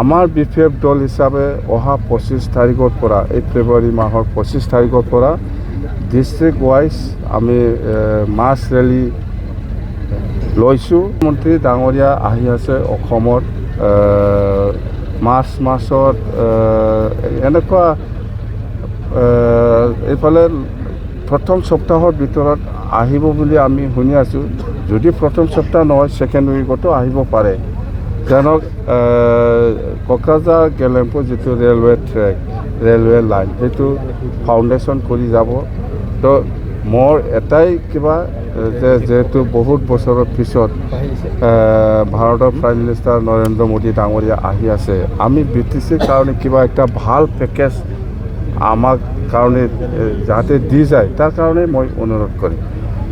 আমাৰ বিফেপ দল হিচাপে অহা 25 তাৰিখৰ পৰা এই ফেব্ৰুৱাৰী মাহৰ 25 তাৰিখৰ পৰা ডিষ্ট্ৰিক্ট ৱাইজ আমি মাছ ৰেলী লৈছোঁ। মন্ত্ৰী ডাঙৰীয়া আহি আছে অসমত মাছৰ এনেকুৱা এইফালে প্ৰথম সপ্তাহৰ ভিতৰত আহিব বুলি আমি শুনি আছোঁ। যদি প্ৰথম সপ্তাহ নহয় ছেকেণ্ড উইকতো আহিব পাৰে। যেনক কোকৰাঝাৰ গেলেম্পু যিটো ৰেলৱে ট্ৰেক ৰেলৱে লাইন সেইটো ফাউণ্ডেশ্যন কৰি যাব। তো মোৰ এটাই কিবা যেহেতু বহুত বছৰৰ পিছত ভাৰতৰ প্ৰাইম মিনিষ্টাৰ নৰেন্দ্ৰ মোদী ডাঙৰীয়া আহি আছে, আমি BTCৰ কাৰণে কিবা একটা ভাল পেকেজ আমাক কাৰণে যাতে দি যায় তাৰ কাৰণে মই অনুৰোধ কৰিম।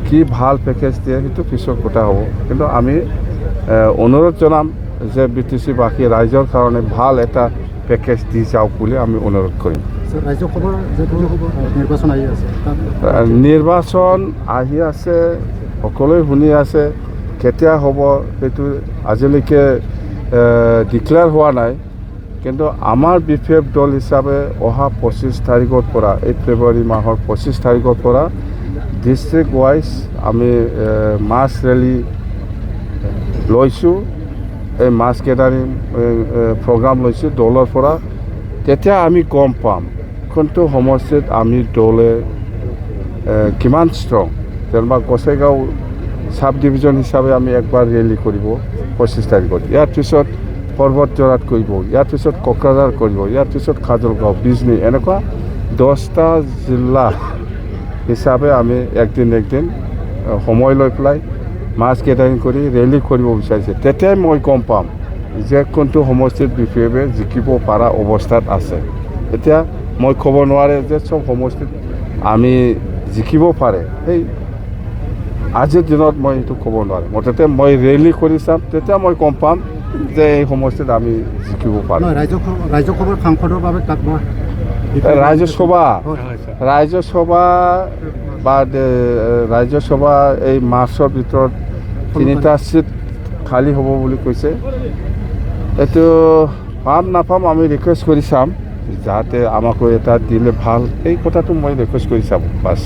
কি ভাল পেকেজ দিয়ে সেইটো পিছৰ কথা হ'ব, কিন্তু আমি অনুৰোধ জনাম যে BTC-বাসী ৰাইজৰ কাৰণে ভাল এটা পেকেজ দি যাওক বুলি আমি অনুৰোধ কৰিম। নিৰ্বাচন আহি আছে, সকলোৱে শুনি আছে, কেতিয়া হ'ব সেইটো আজিলৈকে ডিক্লেয়াৰ হোৱা নাই। কিন্তু আমাৰ বিফেপ দল হিচাপে অহা 25 তাৰিখৰ পৰা এই ফেব্ৰুৱাৰী মাহৰ 25 তাৰিখৰ পৰা ডিষ্ট্ৰিক্ট ৱাইজ আমি মাছ ৰেলী লৈছোঁ। এই মাছ গেডাৰিং প্ৰগ্ৰাম লৈছোঁ দলৰ পৰা। তেতিয়া আমি গম পাম কোনটো সমষ্টিত আমি দলে কিমান ষ্ট্ৰং। যেনিবা গোসাইগাঁও সাব ডিভিজন হিচাপে আমি একবাৰ ৰেলী কৰিব 25 তাৰিখত, ইয়াৰ পিছত পৰ্বতজৰাত কৰিব, ইয়াৰ পিছত কোকৰাঝাৰ কৰিব, ইয়াৰ পিছত খাজলগাঁও, বিজনী, এনেকুৱা 10টা জিলা হিচাপে আমি একদিন সময় লৈ পেলাই মাছ গেডাৰিং কৰি ৰেলী কৰিব বিচাৰিছে। তেতিয়াই মই গম পাম যে কোনটো সমষ্টিত বিফেপে জিকিব পৰা অৱস্থাত আছে। এতিয়া মই ক'ব নোৱাৰে যে চব সমষ্টিত আমি জিকিব পাৰে, সেই আজিৰ দিনত মই সেইটো ক'ব নোৱাৰোঁ। মুঠতে মই ৰেলী কৰি চাম, তেতিয়া মই গম পাম যে এই সমষ্টিত আমি জিকিব পাৰোঁ। ৰাজ্যসভাৰ সাংসদৰ বাবে ৰাজ্যসভা এই মাৰ্চৰ ভিতৰত 3টা চিট খালী হ'ব বুলি কৈছে। এইটো পাম নাপাম আমি ৰিকুৱেষ্ট কৰি চাম, যাতে আমাকো এটা দিলে ভাল, এই কথাটো মই ৰিকুৱেষ্ট কৰি চাম বাছ।